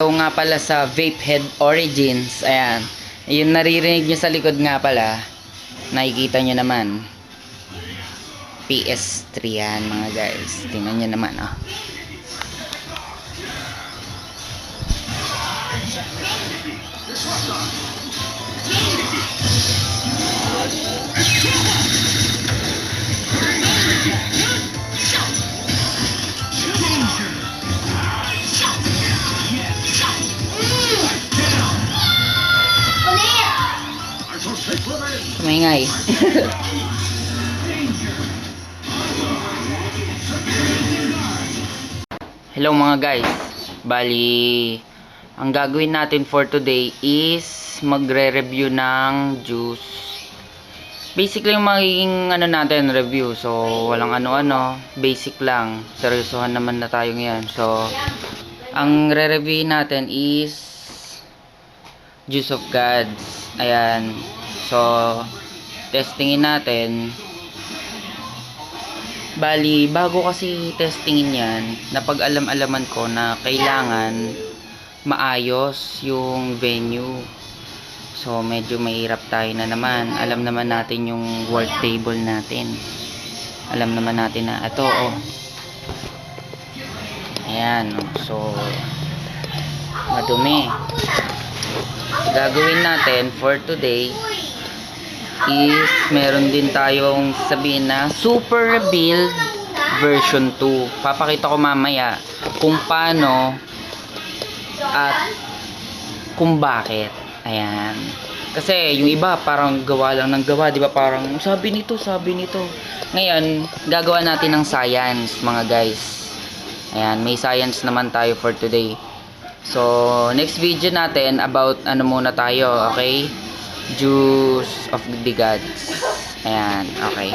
So nga pala sa Vape Head Origins, ayan, yung naririnig nyo sa likod nga pala, nakikita nyo naman, PS3 yan mga guys. Tingnan nyo naman, oh. Maingay. Hello mga guys. Bali, ang gagawin natin for today is magre-review ng juice. Basically yung magiging ano natin review. So, walang ano-ano, basic lang. Seryosohan naman na tayo ngayon. So, ang re-review natin is Juice of Gods. Ayan. So, testingin natin. Bali, bago kasi testingin yan, napag-alam-alaman ko na kailangan maayos yung venue. So, medyo mahirap tayo na naman. Alam naman natin yung work table natin. Alam naman natin na ito, oh. Ayan, so, madumi. Gagawin natin for today is meron din tayong sabihin na Super Rebuild version 2. Papakita ko mamaya kung paano at kung bakit. Ayan. Kasi yung iba parang gawa lang ng gawa, 'di ba? Parang sabi nito. Ngayon, gagawa natin ng science, mga guys. Ayan, may science naman tayo for today. So, next video natin about ano muna tayo, okay? Juice of the Gods. Ayan, okay.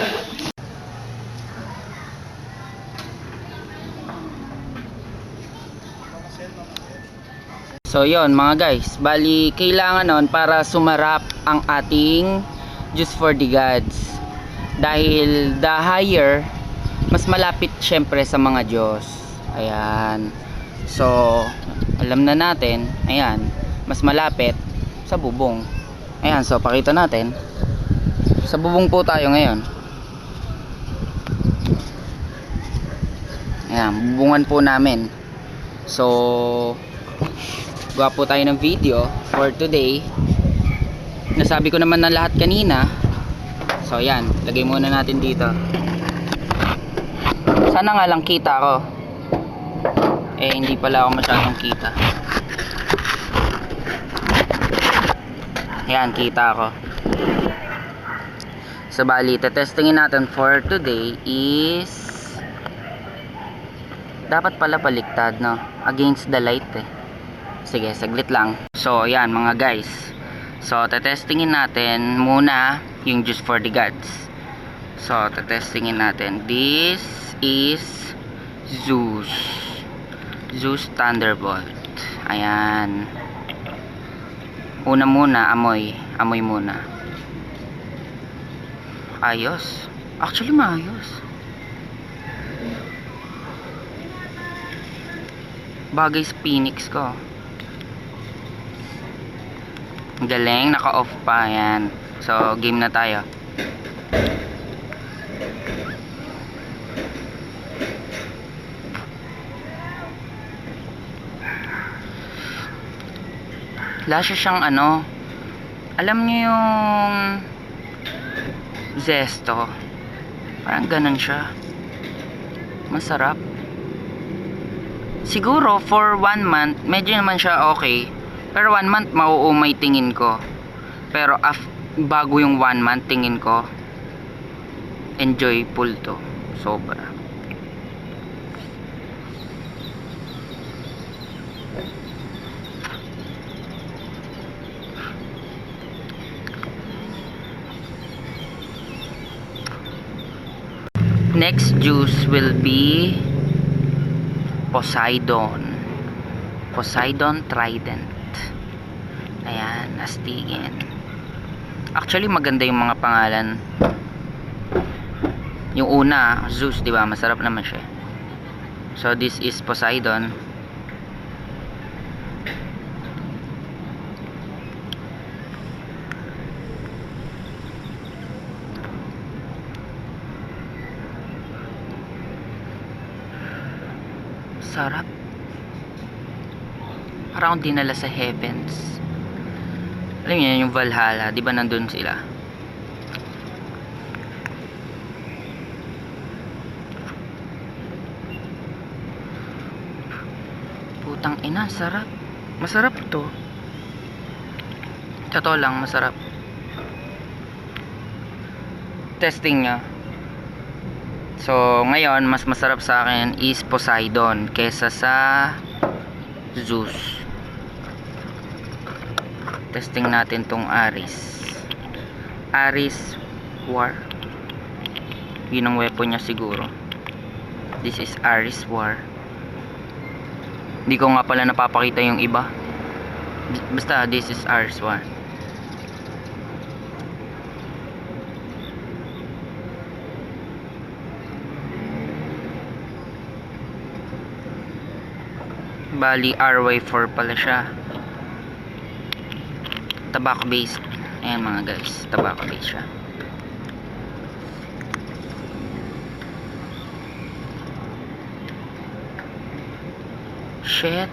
So, yon mga guys. Bali, kailangan nun para sumarap ang ating Juice for the Gods. Dahil the higher, mas malapit syempre sa mga Diyos. Ayan. So, alam na natin, ayan, mas malapit sa bubong. Ayan, so pakita natin. Sa bubong po tayo ngayon. Ayan, bubungan po namin. So, gawa po tayo ng video for today. Nasabi ko naman na lahat kanina. So, ayan, lagay muna natin dito. Sana nga lang kita ko. Eh, hindi pala ako masyadong kita. Ayan, kita ako. So, bali, testingin natin for today is dapat pala baliktad, no? Against the light, eh. Sige, saglit lang. So, ayan, mga guys. So, testingin natin muna yung Juice for the Gods. So, testingin natin. This is Zeus. Zeus Thunderbolt. Ayan. Una muna, amoy muna. Ayos. Actually, maayos. Bagay sa Phoenix ko. Galing, naka-off pa. Ayan. So, game na tayo. Lasa siyang ano, alam niyo yung zesto, parang ganun siya, masarap. Siguro for 1 month medyo naman siya okay, pero 1 month mauumay tingin ko. Pero bago yung 1 month tingin ko enjoyable to, sobra. Next juice will be Poseidon Trident. Ayan, astigin. Actually, maganda yung mga pangalan. Yung una, Zeus, di ba? Masarap naman siya. So, this is Poseidon. sarap. Parang dinala sa heavens. Alam niyo yung Valhalla, di ba nandun sila? Putang ina, sarap. Masarap to. Totoo lang, masarap. Testing niya. So, ngayon, mas masarap sa akin is Poseidon kesa sa Zeus. Testing natin tong Aris. Aris War. Yun ang weapon niya siguro. This is Aris War. Hindi ko nga pala napapakita yung iba. Basta this is Aris War. Bali RY4 pala siya. Tobacco based. Ayan mga guys, tobacco based siya. Shit.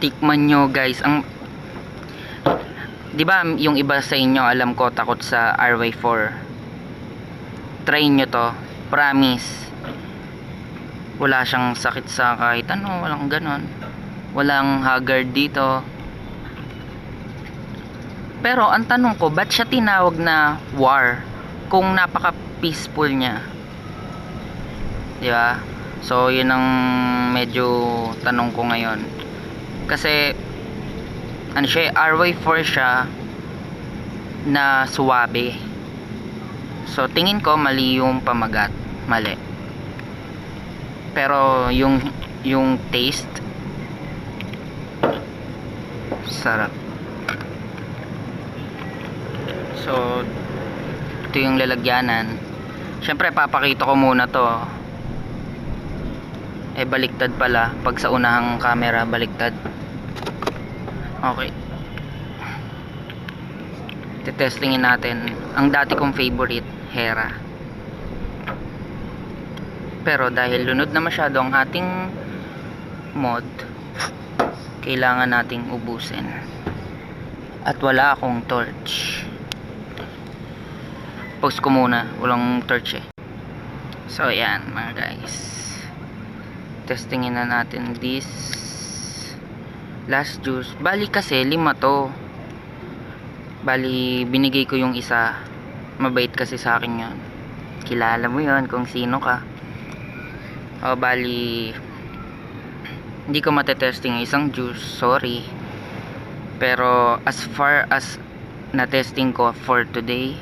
Tikman nyo guys. Ang, di ba yung iba sa inyo, alam ko takot sa RY4. Try nyo to. Promise. Wala siyang sakit sa kahit ano, walang ganon. Walang haggard dito. Pero ang tanong ko, ba't siya tinawag na war kung napaka peaceful niya? Di ba? So yun ang medyo tanong ko ngayon. Kasi ano siya, RY4 siya na suwabe. So tingin ko mali yung pamagat, mali. Pero yung taste sarap. So ito yung lalagyanan. Syempre papakita ko muna to. Eh baliktad pala pag sa unahang camera, baliktad. Okay. Testingin natin ang dati kong favorite, Hera. Pero dahil lunod na masyado ang ating mod, kailangan nating ubusin. At wala akong torch. Post ko muna, walang torch eh. So yan mga guys, testingin na natin this last juice. Bali kasi 5 to. Bali binigay ko yung isa. Mabait kasi sa akin yun. Kilala mo yun kung sino ka. O bali hindi ko matetesting ang isang juice, sorry. Pero as far as na testing ko for today,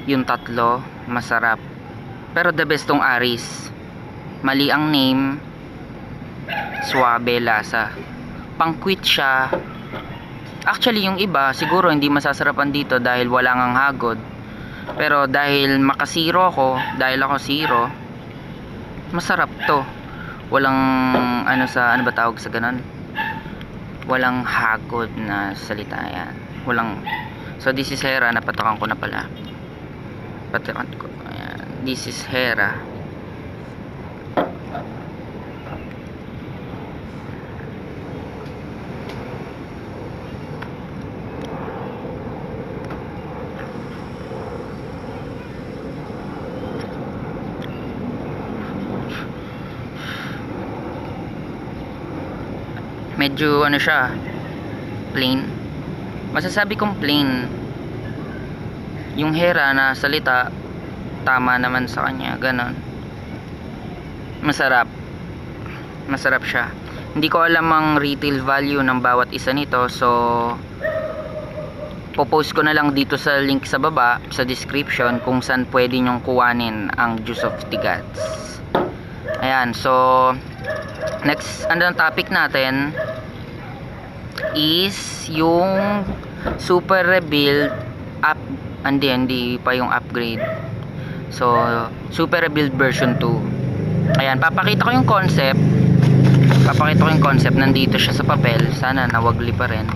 yung tatlo masarap. Pero the best tong Aris. Mali ang name, suwabe lasa. Pang-quit siya. Actually yung iba siguro hindi masasarapan dito dahil wala ngang hagod. Pero dahil makasiro ako, dahil ako zero, masarap to. Walang ano ba tawag sa ganun? Walang hagod na salita yan. Walang. So this is Hera, napatakan ko na pala. Patakan ko. Ayan. This is Hera. Medyo ano siya, plain. Masasabi kong plain. Yung Hera na salita tama naman sa kanya, ganon. Masarap. Masarap siya. Hindi ko alam ang retail value ng bawat isa nito, so popost ko na lang dito sa link sa baba, sa description, kung saan pwede nyong kuwanin ang Juice of the Gods. Ayan, so next, ang topic natin is yung super rebuild up, hindi pa yung upgrade. So super rebuild version 2. Ayan, papakita ko yung concept. Nandito siya sa papel, sana nawagli pa rin.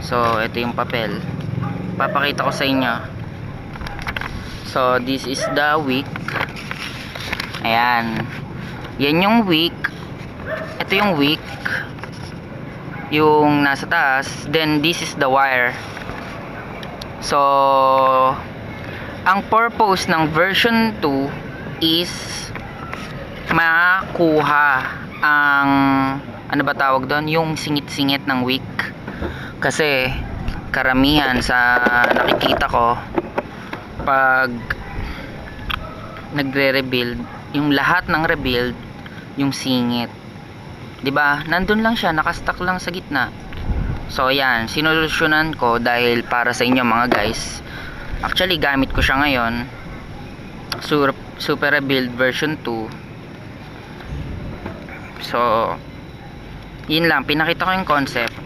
So ito yung papel, papakita ko sa inyo. So So, this is the wick. Ayan. Yan yung wick. Ito yung wick. Yung nasa taas. Then, this is the wire. So, ang purpose ng version 2 is makuha ang, ano ba tawag doon? Yung singit-singit ng wick. Kasi, karamihan sa nakikita ko, pag nagre-rebuild, yung lahat ng rebuild, yung singit. 'Di ba? Nandun lang siya, nakastock lang sa gitna. So, ayan, sinolusyonan ko dahil para sa inyo mga guys. Actually, gamit ko siya ngayon. Super Rebuild version 2. So, yun lang, pinakita ko yung concept.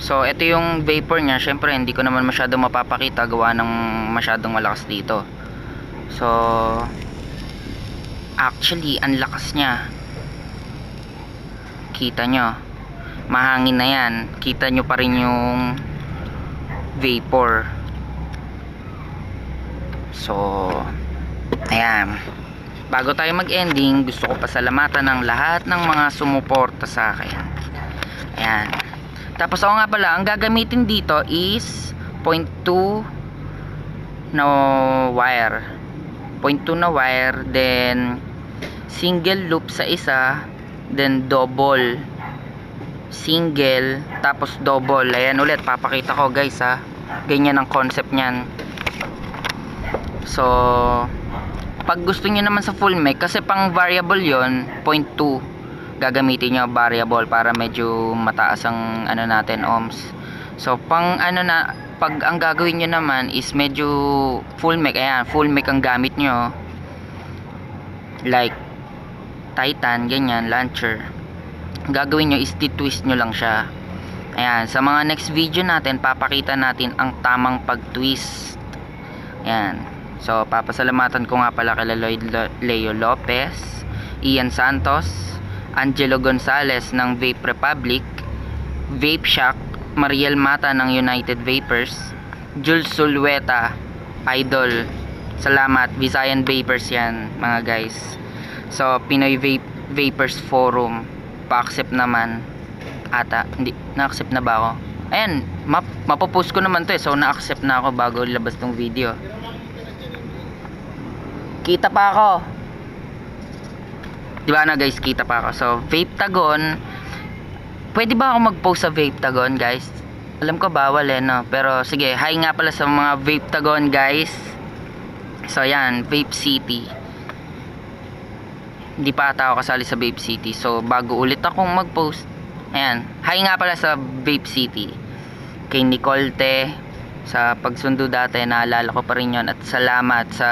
So, ito yung vapor niya. Syempre, hindi ko naman masyado mapapakita gawa ng masyadong malakas dito. So, actually, ang lakas niya. Kita nyo. Mahangin na yan. Kita nyo pa rin yung vapor. So, ayan. Bago tayo mag-ending, gusto ko pasalamatan ng lahat ng mga sumuporta sa akin. Ayan. Tapos ako nga pala, ang gagamitin dito is 0.2 na wire. 0.2 na wire, then single loop sa isa, then double. Single, tapos double. Ayan ulit, papakita ko guys ha. Ganyan ang concept niyan. So, pag gusto niyo naman sa full mech, kasi pang variable yon 0.2 gagamitin nyo variable para medyo mataas ang ano natin ohms. So pang ano na, pag ang gagawin nyo naman is medyo full mech, ayan, full mech ang gamit nyo, like Titan, ganyan, launcher, ang gagawin nyo is twist nyo lang siya. Ayan, sa mga next video natin papakita natin ang tamang pag twist. Ayan. So papasalamatan ko nga pala kay Lloyd Leo Lopez, Ian Santos, Angelo Gonzalez ng Vape Republic, Vape Shack, Mariel Mata ng United Vapers, Jules Sulweta, Idol. Salamat, Visayan Vapers yan mga guys. So Pinoy Vapers Forum, pa-accept naman ata. Hindi, na-accept na ba ako? Ayan, mapopost ko naman to eh. So na-accept na ako bago ilabas tong video. Kita pa ako. Diba na guys, kita pa ako. So, Vape Tagon. Pwede ba ako mag-post sa Vape Tagon guys? Alam ko bawal eh no. Pero sige, hi nga pala sa mga Vape Tagon guys. So yan, Vape City. Hindi pa ata ako kasali sa Vape City. So bago ulit akong mag-post. Ayan, hi nga pala sa Vape City. Kay Nicole Te, sa pagsundo dati, naalala ko pa rin yun. At salamat sa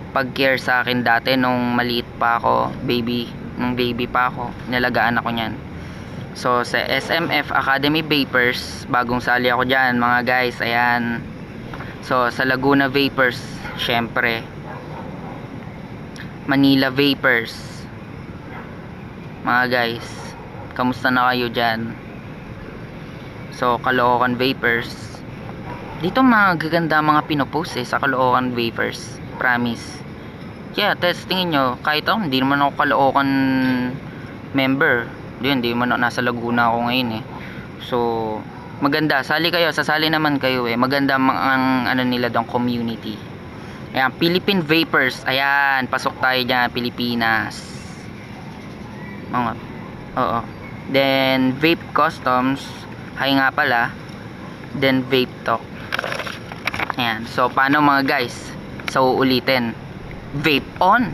pag-care sa akin dati nung maliit pa ako, nung baby pa ako, nalagaan ako niyan. So sa SMF Academy Vapers, bagong sali ako diyan mga guys, ayan. So sa Laguna Vapers, syempre. Manila Vapers. Mga guys, kamusta na kayo diyan? So Caloocan Vapers. Dito magaganda mga pinopost eh sa Caloocan Vapers, promise. Yeah, tingin nyo, kahit ako, hindi naman ako Caloocan member. Hindi naman ako, nasa Laguna ako ngayon eh. So, maganda, sali kayo, sasali naman kayo eh. Maganda ang ano nila doon, community. Ayan, Philippine Vapers. Ayan, pasok tayo dyan, Pilipinas. Oo. Then, Vape Customs. Hay nga pala. Then, Vape Talk. Ayan, so paano mga guys? So, ulitin. Vape on!